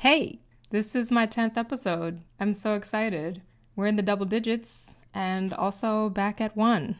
Hey, this is my 10th episode. I'm so excited. We're in the double digits and also back at 1.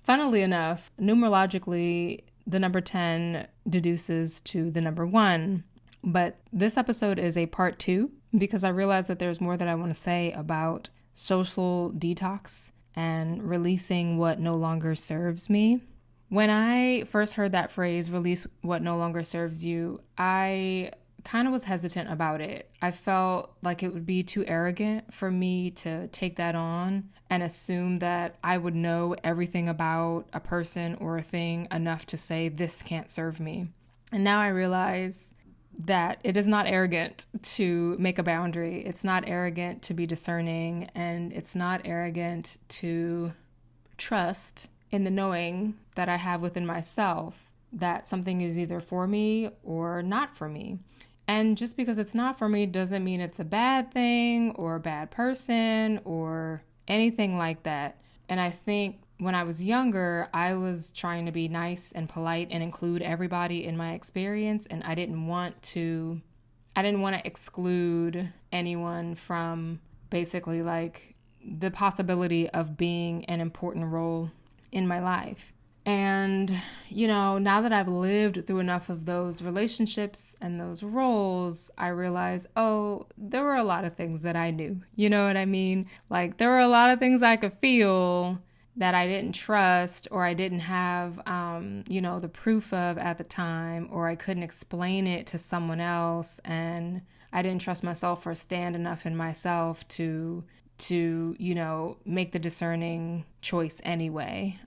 Funnily enough, numerologically, the number 10 deduces to the number 1. But this episode is a part 2 because I realized that there's more that I want to say about social detox and releasing what no longer serves me. When I first heard that phrase, release what no longer serves you, I kind of was hesitant about it. I felt like it would be too arrogant for me to take that on and assume that I would know everything about a person or a thing enough to say this can't serve me. And now I realize that it is not arrogant to make a boundary. It's not arrogant to be discerning, and it's not arrogant to trust in the knowing that I have within myself that something is either for me or not for me. And just because it's not for me doesn't mean it's a bad thing or a bad person or anything like that. And I think when I was younger, I was trying to be nice and polite and include everybody in my experience. And I didn't want to exclude anyone from basically like the possibility of being an important role in my life. And, now that I've lived through enough of those relationships and those roles, I realized, there were a lot of things that I knew. You know what I mean? Like, there were a lot of things I could feel that I didn't trust or I didn't have, the proof of at the time, or I couldn't explain it to someone else. And I didn't trust myself or stand enough in myself to make the discerning choice anyway.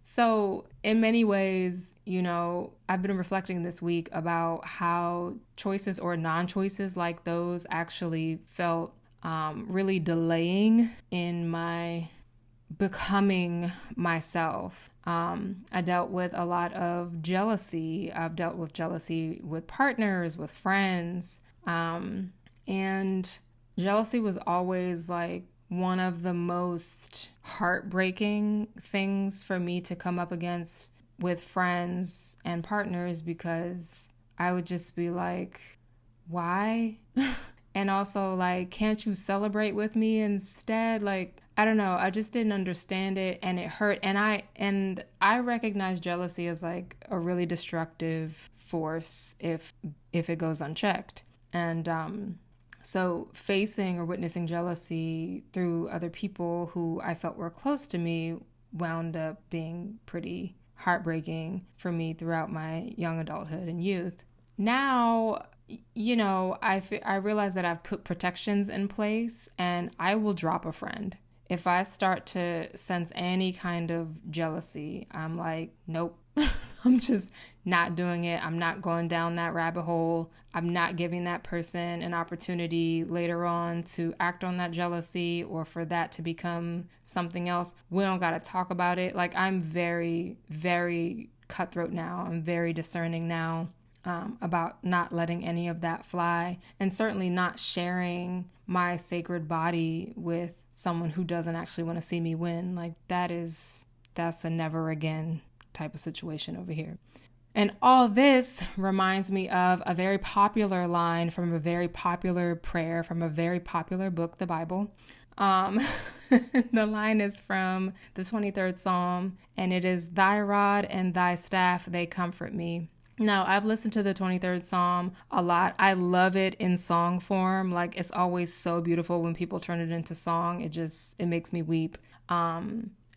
So in many ways, I've been reflecting this week about how choices or non-choices like those actually felt really delaying in my becoming myself. I dealt with a lot of jealousy. I've dealt with jealousy with partners, with friends. And jealousy was always like one of the most heartbreaking things for me to come up against with friends and partners, because I would just be like, why? And also like, can't you celebrate with me instead? Like, I don't know. I just didn't understand it, and it hurt. And I recognize jealousy as like a really destructive force if it goes unchecked. And so facing or witnessing jealousy through other people who I felt were close to me wound up being pretty heartbreaking for me throughout my young adulthood and youth. Now, I realize that I've put protections in place, and I will drop a friend. If I start to sense any kind of jealousy, I'm like, nope. I'm just not doing it. I'm not going down that rabbit hole. I'm not giving that person an opportunity later on to act on that jealousy or for that to become something else. We don't got to talk about it. Like, I'm very, very cutthroat now. I'm very discerning now about not letting any of that fly, and certainly not sharing my sacred body with someone who doesn't actually want to see me win. Like, that's a never again type of situation over here. And all this reminds me of a very popular line from a very popular prayer from a very popular book, the Bible. The line is from the 23rd Psalm, and it is, "Thy rod and thy staff, they comfort me." Now, I've listened to the 23rd Psalm a lot. I love it in song form. Like, it's always so beautiful when people turn it into song. It makes me weep.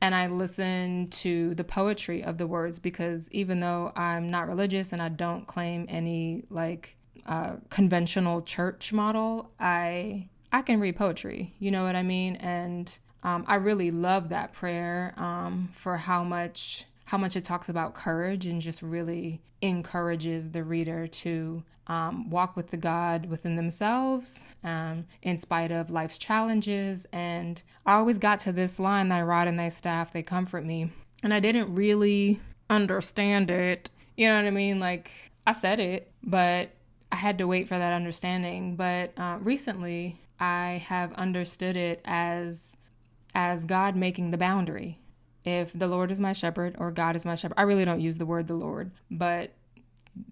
And I listen to the poetry of the words, because even though I'm not religious and I don't claim any conventional church model, I can read poetry. You know what I mean? And I really love that prayer for how much it talks about courage and just really encourages the reader to walk with the God within themselves in spite of life's challenges. And I always got to this line, "Thy rod and thy staff, they comfort me." And I didn't really understand it. You know what I mean? Like, I said it, but I had to wait for that understanding. But recently, I have understood it as God making the boundary. If the Lord is my shepherd, or God is my shepherd, I really don't use the word the Lord, but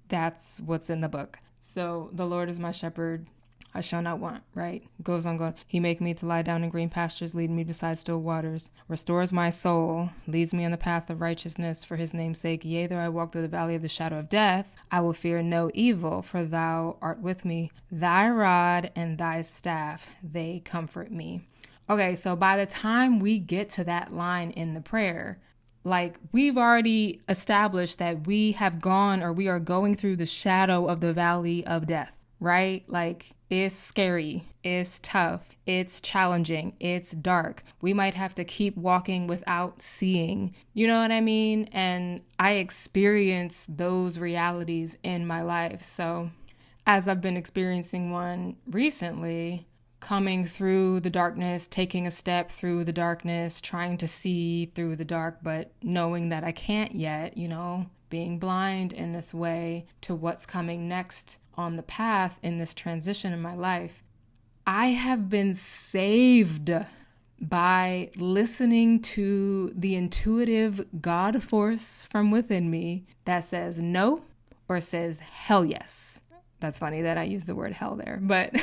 that's what's in the book. So the Lord is my shepherd, I shall not want, right? Goes on going. He make me to lie down in green pastures, lead me beside still waters, restores my soul, leads me on the path of righteousness for his name's sake. Yea, though I walk through the valley of the shadow of death, I will fear no evil, for thou art with me. Thy rod and thy staff, they comfort me. Okay, so by the time we get to that line in the prayer, like we've already established that we have gone or we are going through the shadow of the valley of death, right? Like it's scary, it's tough, it's challenging, it's dark. We might have to keep walking without seeing, you know what I mean? And I experience those realities in my life. So as I've been experiencing one recently, coming through the darkness, taking a step through the darkness, trying to see through the dark, but knowing that I can't yet, you know, being blind in this way to what's coming next on the path in this transition in my life. I have been saved by listening to the intuitive God force from within me that says no or says hell yes. That's funny that I use the word hell there, but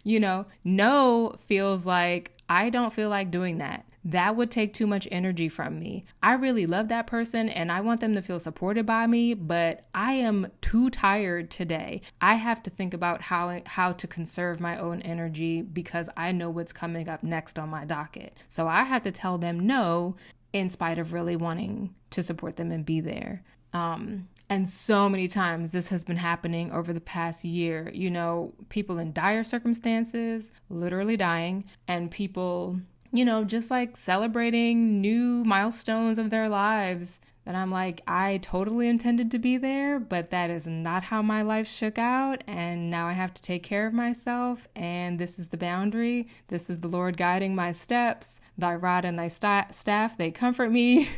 you know, no feels like I don't feel like doing that. That would take too much energy from me. I really love that person and I want them to feel supported by me, but I am too tired today. I have to think about how to conserve my own energy because I know what's coming up next on my docket. So I have to tell them no in spite of really wanting to support them and be there. And so many times this has been happening over the past year, you know, people in dire circumstances, literally dying, and people, you know, just like celebrating new milestones of their lives. And I'm like, I totally intended to be there, but that is not how my life shook out. And now I have to take care of myself. And this is the boundary. This is the Lord guiding my steps. Thy rod and thy staff, they comfort me.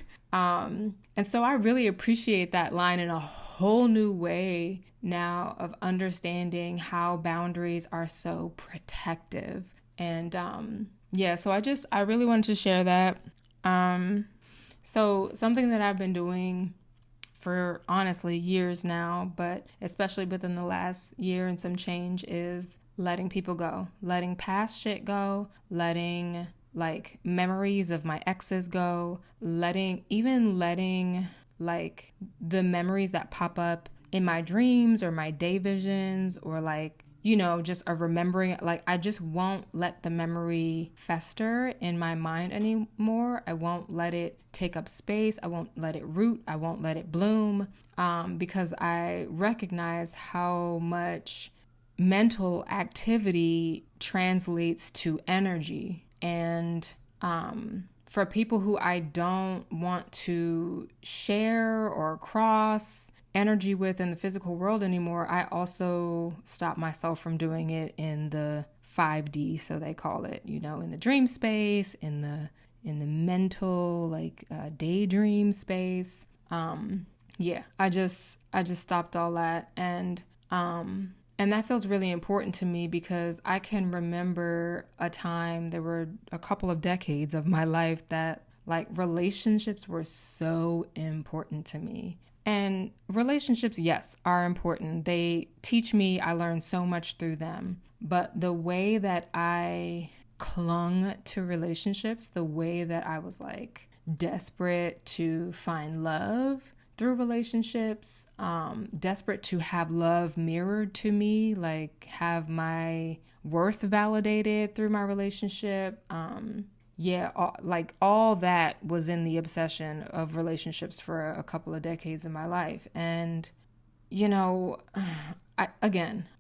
And so I really appreciate that line in a whole new way now of understanding how boundaries are so protective. And yeah, so I really wanted to share that. So something that I've been doing for honestly years now, but especially within the last year and some change, is letting people go, letting past shit go, letting like memories of my exes go, letting like the memories that pop up in my dreams or my day visions or like, you know, just a remembering, like I just won't let the memory fester in my mind anymore. I won't let it take up space. I won't let it root. I won't let it bloom, because I recognize how much mental activity translates to energy. And for people who I don't want to share or cross energy with in the physical world anymore, I also stop myself from doing it in the 5D, so they call it, you know, in the dream space, in the mental like daydream space. Yeah, I just stopped all that, and that feels really important to me because I can remember a time, there were a couple of decades of my life that like relationships were so important to me. And relationships, yes, are important. They teach me, I learned so much through them. But the way that I clung to relationships, the way that I was like desperate to find love through relationships, desperate to have love mirrored to me, like have my worth validated through my relationship. All that was in the obsession of relationships for a couple of decades in my life. And, you know,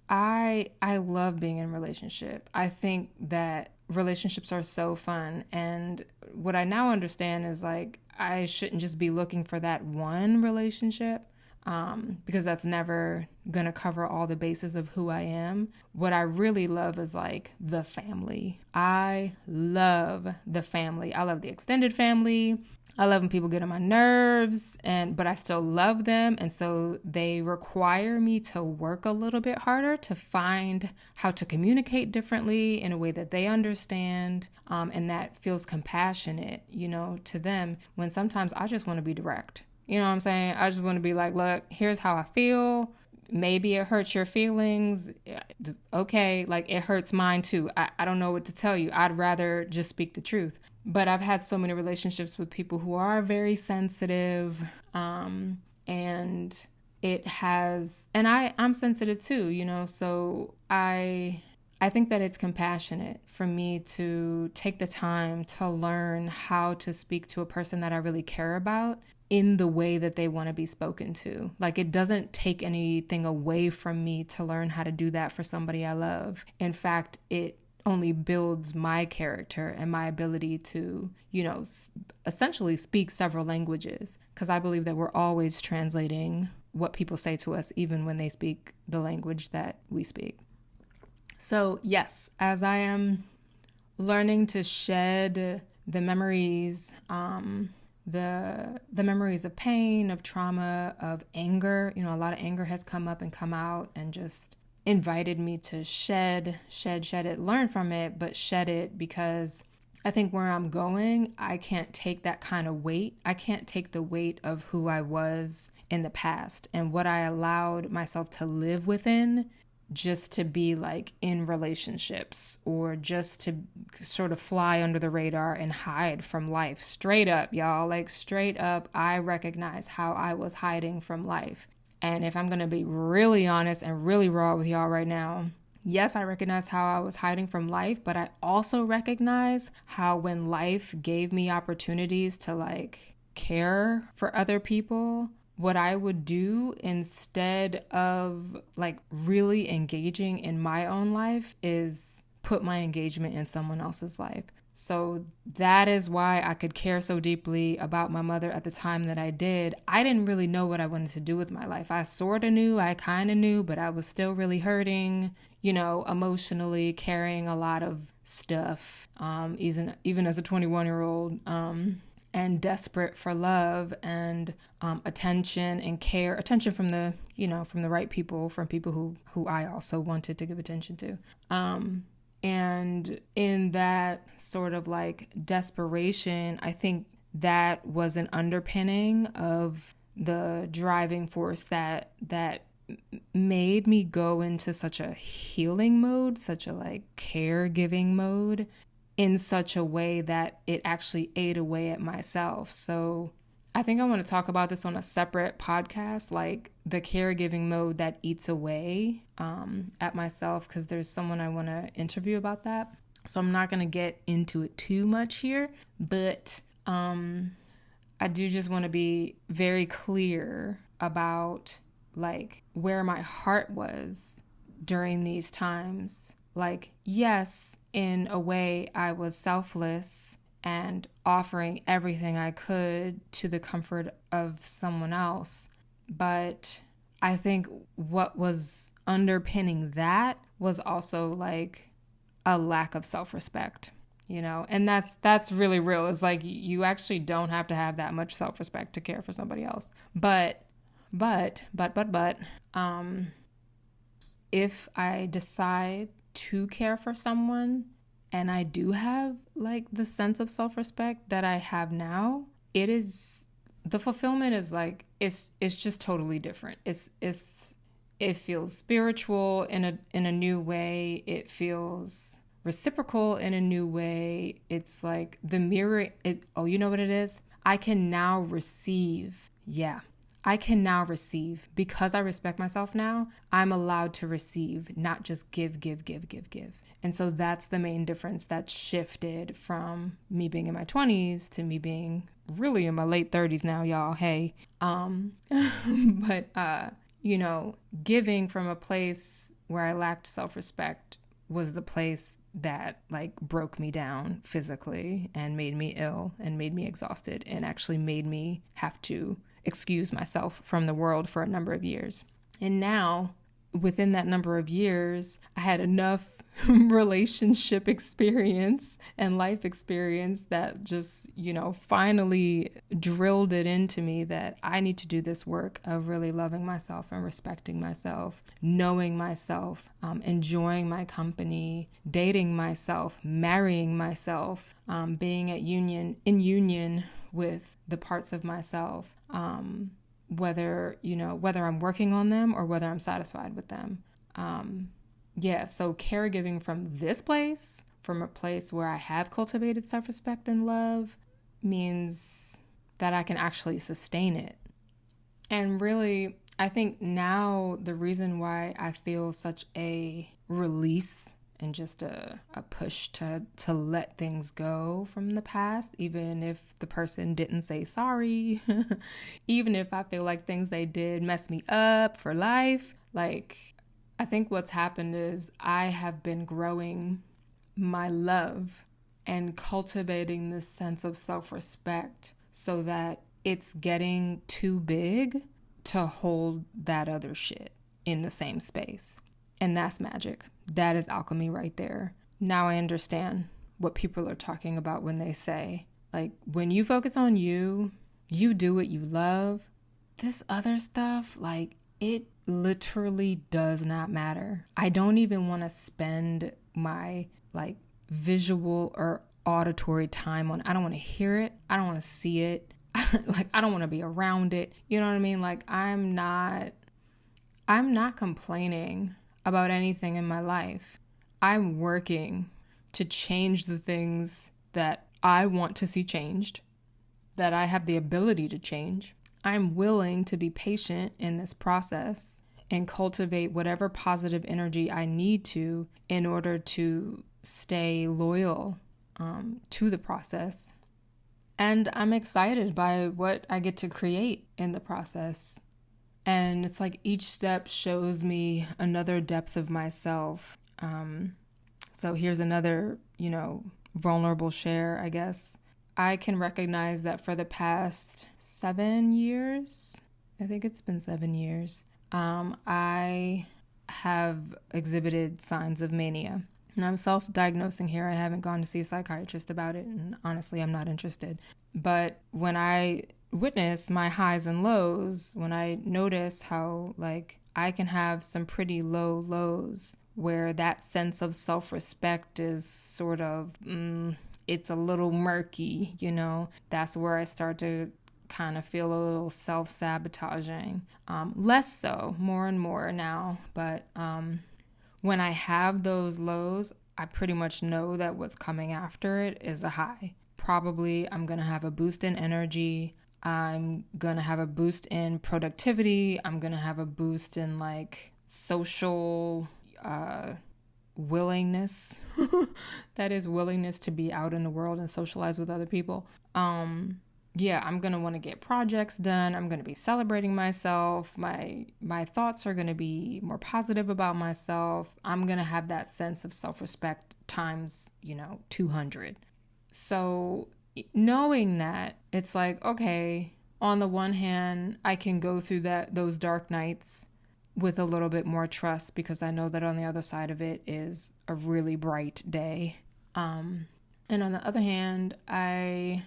I love being in a relationship. I think that relationships are so fun. And what I now understand is like, I shouldn't just be looking for that one relationship, because that's never going to cover all the bases of who I am. What I really love is like the family. I love the family. I love the extended family. I love when people get on my nerves, but I still love them. And so they require me to work a little bit harder to find how to communicate differently in a way that they understand, and that feels compassionate, you know, to them, when sometimes I just want to be direct. You know what I'm saying? I just want to be like, look, here's how I feel. maybe it hurts your feelings. Okay, like it hurts mine too. I don't know what to tell you. I'd rather just speak the truth. But I've had so many relationships with people who are very sensitive, and it has, and I'm sensitive too, so I think that it's compassionate for me to take the time to learn how to speak to a person that I really care about in the way that they want to be spoken to. Like, it doesn't take anything away from me to learn how to do that for somebody I love. In fact, it only builds my character and my ability to, essentially speak several languages, because I believe that we're always translating what people say to us, even when they speak the language that we speak. So yes, as I am learning to shed the memories, the memories of pain, of trauma, of anger, a lot of anger has come up and come out and just invited me to shed it, learn from it, but shed it, because I think where I'm going, I can't take that kind of weight. I can't take the weight of who I was in the past and what I allowed myself to live within, just to be like in relationships, or just to sort of fly under the radar and hide from life. Straight up, y'all, like straight up, I recognize how I was hiding from life. And if I'm going to be really honest and really raw with y'all right now, yes, I recognize how I was hiding from life, but I also recognize how when life gave me opportunities to like care for other people, what I would do instead of like really engaging in my own life is put my engagement in someone else's life. So that is why I could care so deeply about my mother at the time that I did. I didn't really know what I wanted to do with my life. I sort of knew, I kind of knew, but I was still really hurting, emotionally carrying a lot of stuff, even as a 21-year-old, and desperate for love and attention and care, attention from the, from the right people, from people who I also wanted to give attention to. And in that sort of like desperation, I think that was an underpinning of the driving force that made me go into such a healing mode, such a like caregiving mode, in such a way that it actually ate away at myself. So I think I want to talk about this on a separate podcast, like the caregiving mode that eats away at myself, because there's someone I want to interview about that. So I'm not going to get into it too much here, but I do just want to be very clear about like where my heart was during these times. Like, yes, in a way I was selfless and offering everything I could to the comfort of someone else. But I think what was underpinning that was also like a lack of self-respect, and that's really real. It's like you actually don't have to have that much self-respect to care for somebody else. But, if I decide to care for someone, and I do have like the sense of self-respect that I have now, the fulfillment is like, it's just totally different. It feels spiritual in a new way. It feels reciprocal in a new way. It's like the mirror. You know what it is? I can now receive. Yeah. I can now receive. Because I respect myself now, I'm allowed to receive, not just give. And so that's the main difference that shifted from me being in my 20s to me being really in my late 30s now, y'all. Hey. But, giving from a place where I lacked self-respect was the place that like broke me down physically and made me ill and made me exhausted and actually made me have to excuse myself from the world for a number of years. And now, within that number of years, I had enough relationship experience and life experience that just, finally drilled it into me that I need to do this work of really loving myself and respecting myself, knowing myself, enjoying my company, dating myself, marrying myself, being in union with the parts of myself whether I'm working on them or whether I'm satisfied with them. So caregiving from this place, from a place where I have cultivated self-respect and love, means that I can actually sustain it. And really, I think now the reason why I feel such a release and just a push to let things go from the past, even if the person didn't say sorry, even if I feel like things they did mess me up for life, like, I think what's happened is I have been growing my love and cultivating this sense of self-respect so that it's getting too big to hold that other shit in the same space. And that's magic. That is alchemy right there. Now I understand what people are talking about when they say, like, when you focus on you do what you love, this other stuff, like, it literally does not matter. I don't even want to spend my, like, visual or auditory time on. I don't want to hear it. I don't want to see it. Like, I don't want to be around it. You know what I mean? Like, I'm not complaining about anything in my life. I'm working to change the things that I want to see changed, that I have the ability to change. I'm willing to be patient in this process and cultivate whatever positive energy I need to in order to stay loyal to the process. And I'm excited by what I get to create in the process. And it's like each step shows me another depth of myself. So here's another, vulnerable share, I guess. I can recognize that for the past 7 years, I think it's been 7 years, I have exhibited signs of mania. And I'm self-diagnosing here. I haven't gone to see a psychiatrist about it, and honestly, I'm not interested. But when I witness my highs and lows, when I notice how, like, I can have some pretty low lows where that sense of self-respect is sort of, it's a little murky, that's where I start to kind of feel a little self-sabotaging. Less so, more and more now, but when I have those lows, I pretty much know that what's coming after it is a high. Probably I'm going to have a boost in energy. I'm going to have a boost in productivity. I'm going to have a boost in, like, social willingness. That is willingness to be out in the world and socialize with other people. I'm going to want to get projects done. I'm going to be celebrating myself. My thoughts are going to be more positive about myself. I'm going to have that sense of self-respect times, 200. So knowing that, it's like, okay, on the one hand, I can go through those dark nights with a little bit more trust because I know that on the other side of it is a really bright day. And on the other hand, I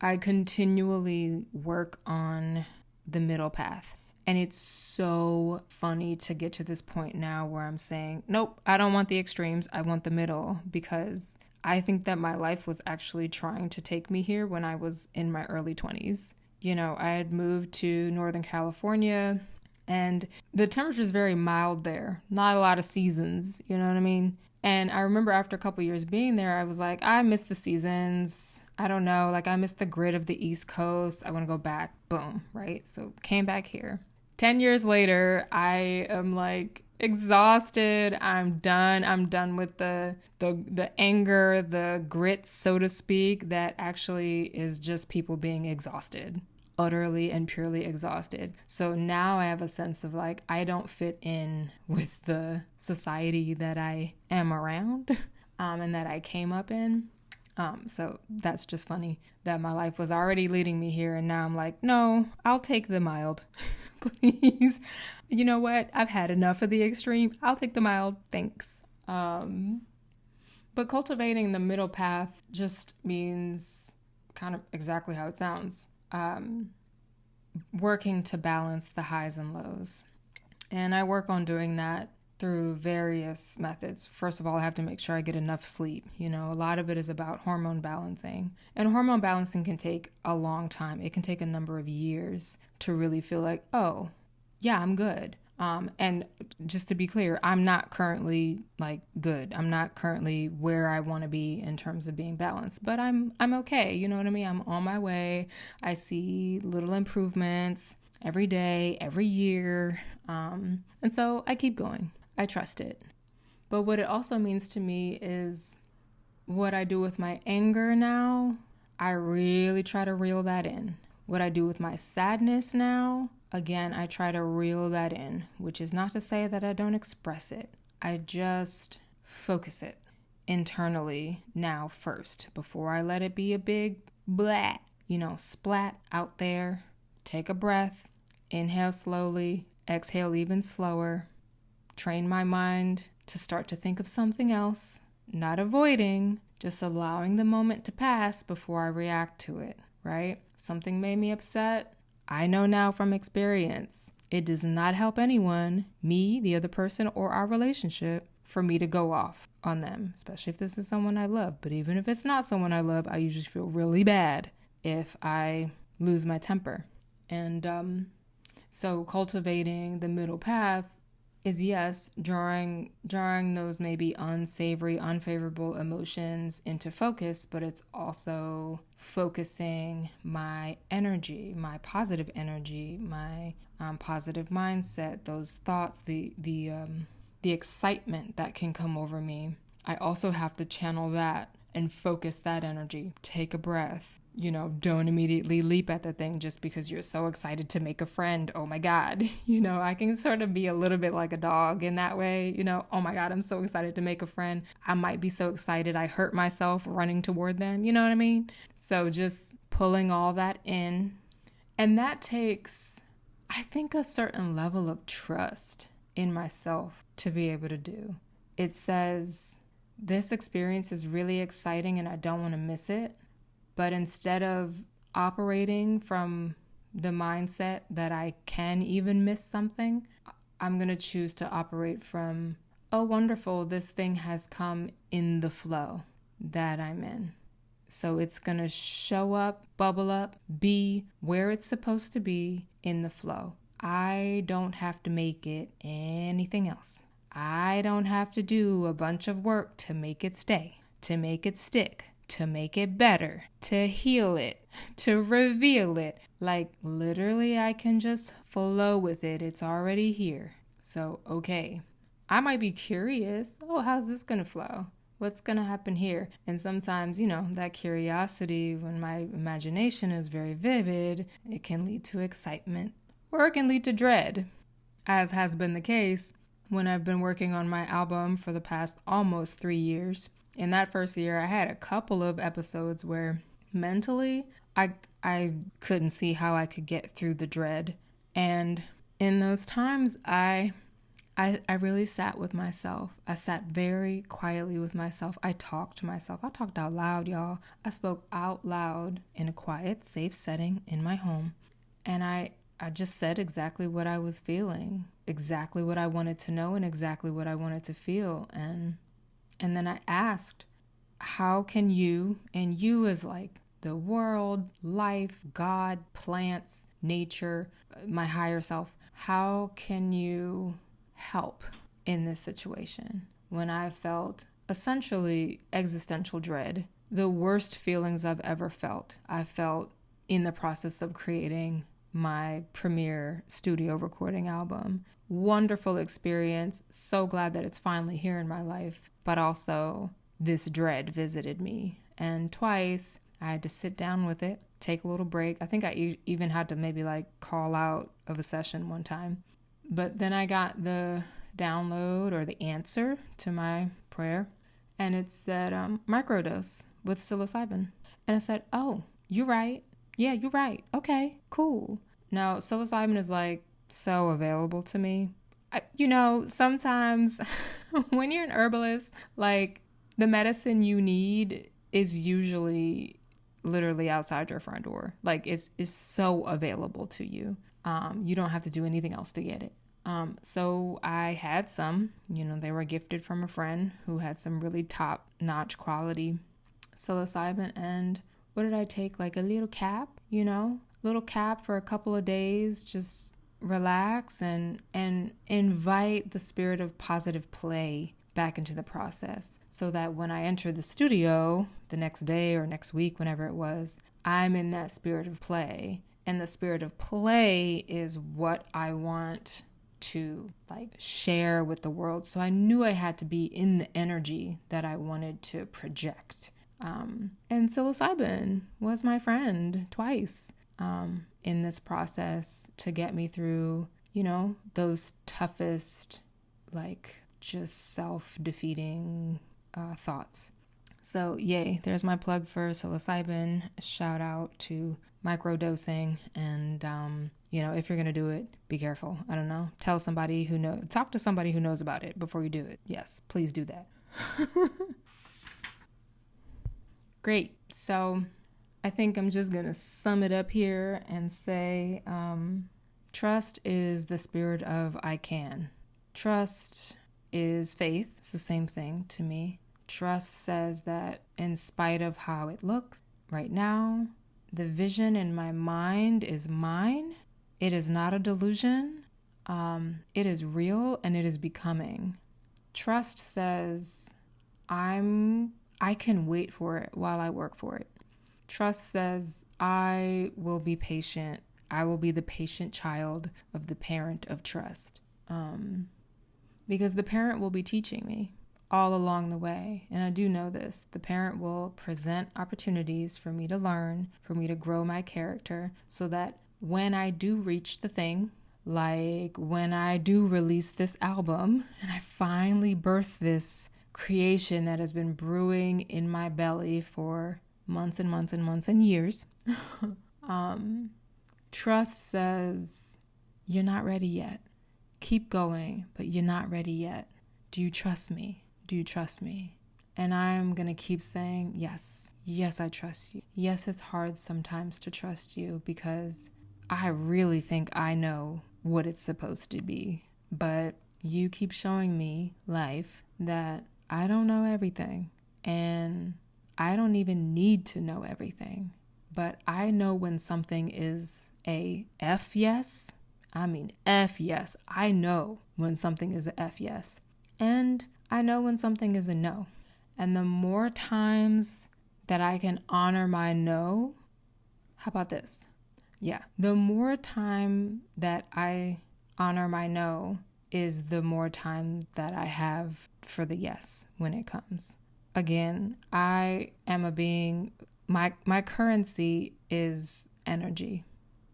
continually work on the middle path. And it's so funny to get to this point now where I'm saying, nope, I don't want the extremes. I want the middle, because I think that my life was actually trying to take me here when I was in my early 20s. I had moved to Northern California and the temperature is very mild there. Not a lot of seasons, you know what I mean? And I remember after a couple years being there, I was like, I miss the seasons. I don't know, like, I miss the grid of the East Coast. I want to go back. Boom, right? So came back here. 10 years later, I am, like, exhausted. I'm done. I'm done with the anger, the grit, so to speak, that actually is just people being exhausted. Utterly and purely exhausted. So now I have a sense of, like, I don't fit in with the society that I am around and that I came up in. So that's just funny that my life was already leading me here and now I'm like, no, I'll take the mild. Please. You know what? I've had enough of the extreme. I'll take the mild. Thanks. But cultivating the middle path just means kind of exactly how it sounds. Working to balance the highs and lows. And I work on doing that through various methods. First of all, I have to make sure I get enough sleep. You know, a lot of it is about hormone balancing. And hormone balancing can take a long time. It can take a number of years to really feel like, oh, yeah, I'm good. And just to be clear, I'm not currently like good. I'm not currently where I want to be in terms of being balanced, but I'm okay. You know what I mean? I'm on my way. I see little improvements every day, every year. And so I keep going. I trust it. But what it also means to me is what I do with my anger now, I really try to reel that in. What I do with my sadness now, again, I try to reel that in, which is not to say that I don't express it. I just focus it internally now first before I let it be a big blah, splat out there. Take a breath, inhale slowly, exhale even slower. Train my mind to start to think of something else, not avoiding, just allowing the moment to pass before I react to it, right? Something made me upset. I know now from experience, it does not help anyone, me, the other person, or our relationship, for me to go off on them, especially if this is someone I love. But even if it's not someone I love, I usually feel really bad if I lose my temper. And so cultivating the middle path is, yes, drawing those maybe unsavory, unfavorable emotions into focus, but it's also focusing my energy, my positive energy, my positive mindset, those thoughts, the excitement that can come over me. I also have to channel that and focus that energy. Take a breath. Don't immediately leap at the thing just because you're so excited to make a friend. Oh my God. I can sort of be a little bit like a dog in that way. Oh my God, I'm so excited to make a friend. I might be so excited I hurt myself running toward them. You know what I mean? So just pulling all that in. And that takes, I think, a certain level of trust in myself to be able to do. It says, this experience is really exciting and I don't want to miss it. But instead of operating from the mindset that I can even miss something, I'm going to choose to operate from, oh, wonderful, this thing has come in the flow that I'm in. So it's going to show up, bubble up, be where it's supposed to be in the flow. I don't have to make it anything else. I don't have to do a bunch of work to make it stay, to make it stick, to make it better, to heal it, to reveal it. Like literally I can just flow with it. It's already here. So, okay, I might be curious. Oh, how's this going to flow? What's going to happen here? And sometimes, that curiosity, when my imagination is very vivid, it can lead to excitement or it can lead to dread, as has been the case when I've been working on my album for the past almost 3 years. In that first year, I had a couple of episodes where mentally I couldn't see how I could get through the dread. And in those times, I really sat with myself. I sat very quietly with myself. I talked to myself. I talked out loud, y'all. I spoke out loud in a quiet, safe setting in my home. And I just said exactly what I was feeling, exactly what I wanted to know and exactly what I wanted to feel. And then I asked, how can you, and you is like the world, life, God, plants, nature, my higher self, how can you help in this situation? When I felt essentially existential dread, the worst feelings I've ever felt, I felt in the process of creating my premiere studio recording album. Wonderful experience. So glad that it's finally here in my life. But also this dread visited me. And twice I had to sit down with it, take a little break. I think I even had to maybe call out of a session one time. But then I got the download or the answer to my prayer. And it said microdose with psilocybin. And I said, oh, you're right. Yeah, you're right. Okay, cool. Now, psilocybin is so available to me. Sometimes when you're an herbalist, the medicine you need is usually literally outside your front door. It's so available to you. You don't have to do anything else to get it. So I had some, they were gifted from a friend who had some really top-notch quality psilocybin. And what did I take? Like a little cap, little cap for a couple of days, just relax and invite the spirit of positive play back into the process, so that when I enter the studio the next day or next week, whenever it was, I'm in that spirit of play. And the spirit of play is what I want to share with the world. So I knew I had to be in the energy that I wanted to project. And psilocybin was my friend twice in this process to get me through, those toughest, just self-defeating thoughts. So yay, there's my plug for psilocybin. Shout out to microdosing. And if you're gonna do it, be careful. I don't know, talk to somebody who knows about it before you do it. Yes, please do that. Great. So I think I'm just gonna sum it up here and say trust is the spirit of I can. Trust is faith. It's the same thing to me. Trust says that in spite of how it looks right now, the vision in my mind is mine. It is not a delusion. It is real and it is becoming. Trust says I can wait for it while I work for it. Trust says I will be patient. I will be the patient child of the parent of trust. Because the parent will be teaching me all along the way. And I do know this. The parent will present opportunities for me to learn, for me to grow my character, so that when I do reach the thing, like when I do release this album and I finally birth this creation that has been brewing in my belly for months and months and months and years, trust says, you're not ready yet. Keep going, but you're not ready yet. Do you trust me? Do you trust me? And I'm going to keep saying, yes. Yes, I trust you. Yes, it's hard sometimes to trust you because I really think I know what it's supposed to be. But you keep showing me, life, that I don't know everything. And I don't even need to know everything. But I know when something is a F yes. I mean, F yes. I know when something is a F yes. And I know when something is a no. And the more times that I can honor my no, how about this? Yeah, the more time that I honor my no is the more time that I have for the yes when it comes. Again, I am a being, my currency is energy.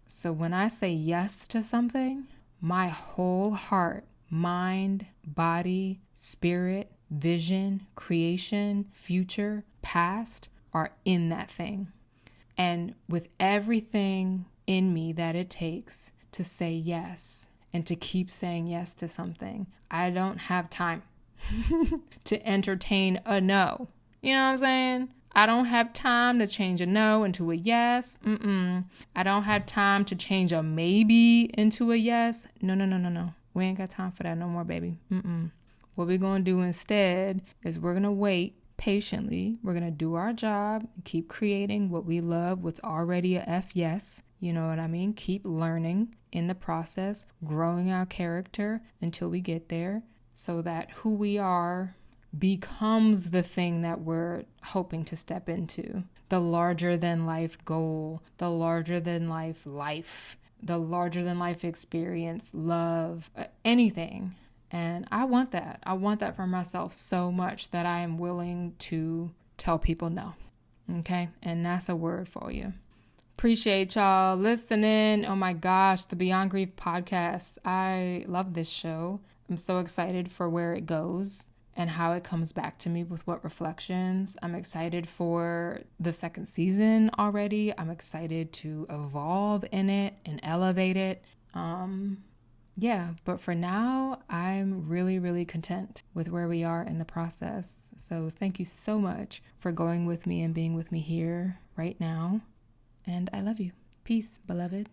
So when I say yes to something, my whole heart, mind, body, spirit, vision, creation, future, past are in that thing. And with everything in me that it takes to say yes and to keep saying yes to something, I don't have time to entertain a no. You know what I'm saying? I don't have time to change a no into a yes. I don't have time to change a maybe into a yes. No. We ain't got time for that no more, baby. What we're going to do instead is we're going to wait patiently. We're going to do our job, keep creating what we love, what's already a F yes. You know what I mean? Keep learning in the process, growing our character until we get there so that who we are becomes the thing that we're hoping to step into. The larger than life goal, the larger than life, the larger than life experience, love, anything. And I want that. I want that for myself so much that I am willing to tell people no. Okay? And that's a word for you. Appreciate y'all listening. Oh my gosh, the Beyond Grief podcast. I love this show. I'm so excited for where it goes and how it comes back to me with what reflections. I'm excited for the second season already. I'm excited to evolve in it and elevate it. But for now, I'm really, really content with where we are in the process. So thank you so much for going with me and being with me here right now. And I love you. Peace, beloved.